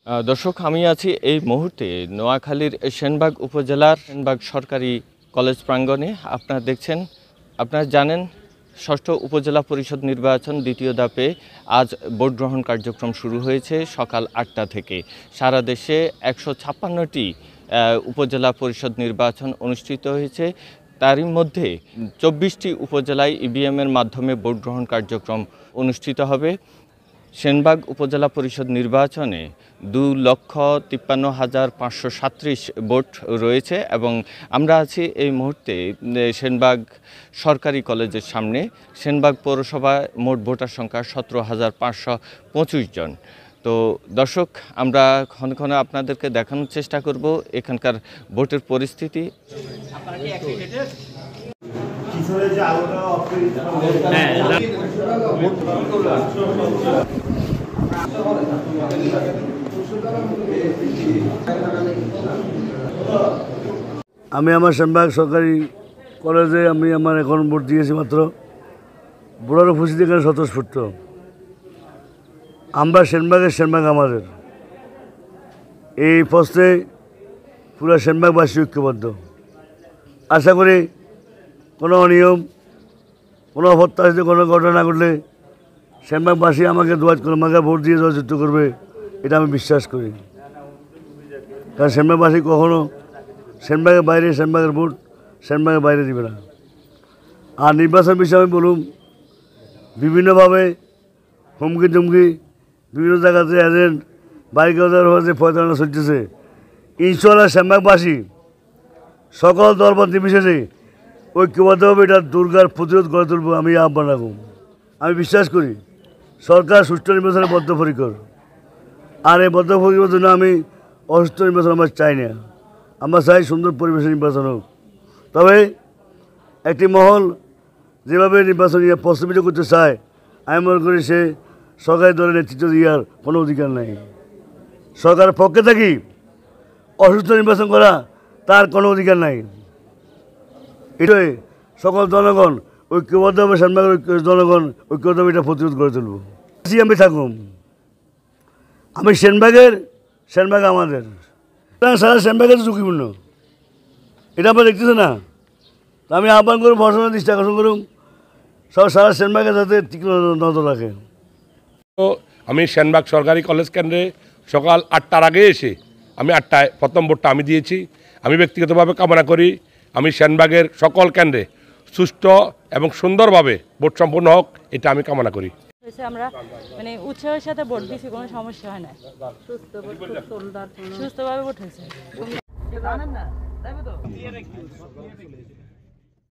দর্শক, আমি আছি এই মুহূর্তে নোয়াখালীর সেনবাগ উপজেলার সেনবাগ সরকারি কলেজ প্রাঙ্গণে। আপনারা জানেন, ষষ্ঠ উপজেলা পরিষদ নির্বাচন দ্বিতীয় ধাপে আজ ভোট গ্রহণ কার্যক্রম শুরু হয়েছে সকাল 8টা থেকে। সারা দেশে 156টি উপজেলা পরিষদ নির্বাচন অনুষ্ঠিত হয়েছে। তারই মধ্যে 24টি উপজেলায় ইভিএমের মাধ্যমে ভোট গ্রহণ কার্যক্রম অনুষ্ঠিত হবে। সেনবাগ উপজেলা পরিষদ নির্বাচনে 2,53,537 ভোট রয়েছে এবং আমরা আছি এই মুহূর্তে সেনবাগ সরকারি কলেজের সামনে। সেনবাগ পৌরসভায় মোট ভোটার সংখ্যা 17,525 জন। তো দর্শক, আমরা ক্ষণে ক্ষণে আপনাদেরকে দেখানোর চেষ্টা করব এখানকার ভোটের পরিস্থিতি। আমি আমার সেনবাগ সরকারি কলেজে আমার এখন ভোট দিয়েছি মাত্র। ভোটার উপস্থিতি এখানে স্বতঃস্ফূর্ত। আমরা সেনবাগ আমাদের এই প্রশ্নে পুরো সেনবাগবাসী ঐক্যবদ্ধ। আশা করি কোনো অনিয়ম, কোনো অপ্রত্যাশিত কোনো ঘটনা না ঘটলে সেনবাগবাসী আমাকে দোয়াত করে আমাকে ভোট দিয়ে জয়যুক্ত করবে, এটা আমি বিশ্বাস করি। কারণ সেনবাগবাসী কখনো সেনবাগের বাইরে সেনবাগের ভোট সেনবাগের বাইরে দিবে না। আর নির্বাচন বিষয়ে আমি বলুন, বিভিন্নভাবে হুমকি টুমকি বিভিন্ন জায়গাতে এজেন্ট বাইকের যে প্রচারণা চলতেছে, ইনশাল্লাহ সেনবাগবাসী সকল দলমত নির্বিশেষে ঐক্যবদ্ধভাবে এটা দুর্গার প্রতিরোধ গড়ে তুলব, আমি আহ্বান রাখব। আমি বিশ্বাস করি সরকার সুষ্ঠু নির্বাচনে বদ্ধপরিকর। আর এই বদ্ধপরিকর জন্য আমি অসুস্থ নির্বাচন আমরা চাই না। আমরা চাই সুন্দর পরিবেশে নির্বাচন হোক। তবে একটি মহল যেভাবে নির্বাচন প্রস্তাবিত করতে চায়, আমি মনে করি সে সরকারি দলের নেতৃত্ব দেওয়ার কোনো অধিকার নেই। সরকারের পক্ষে থাকি অসুস্থ নির্বাচন করা তার কোনো অধিকার নাই। এটাই সকল জনগণ ঐক্যবদ্ধভাবে সেনবাগের জনগণ ঐক্যবদ্ধভাবে এটা প্রতিরোধ করে তুলব। আমি থাকুম, আমি সেনবাগ আমাদের সারা সেনবাগের ঝুঁকিপূর্ণ, এটা আমরা দেখতেছি না। আমি আহ্বান করুন, প্রশাসনের দৃষ্টি আকর্ষণ করুন, সারা সেনবাগের যাতে তীক্ষ্ণ নজর রাখে। আমি সেনবাগ সরকারি কলেজ কেন্দ্রে সকাল 8টার আগে এসে আমি 8টায় প্রথম ভোটটা আমি দিয়েছি। আমি ব্যক্তিগতভাবে কামনা করি আমি সেনবাগের সকল কেন্দ্রে সুষ্ঠু এবং সুন্দরভাবে ভোট সম্পন্ন হোক, এটা আমি কামনা করি। আমরা উৎসাহের সাথে ভোট দিয়েছি, কোনো সমস্যা হয় না, সুস্থভাবে ভোট হয়েছে।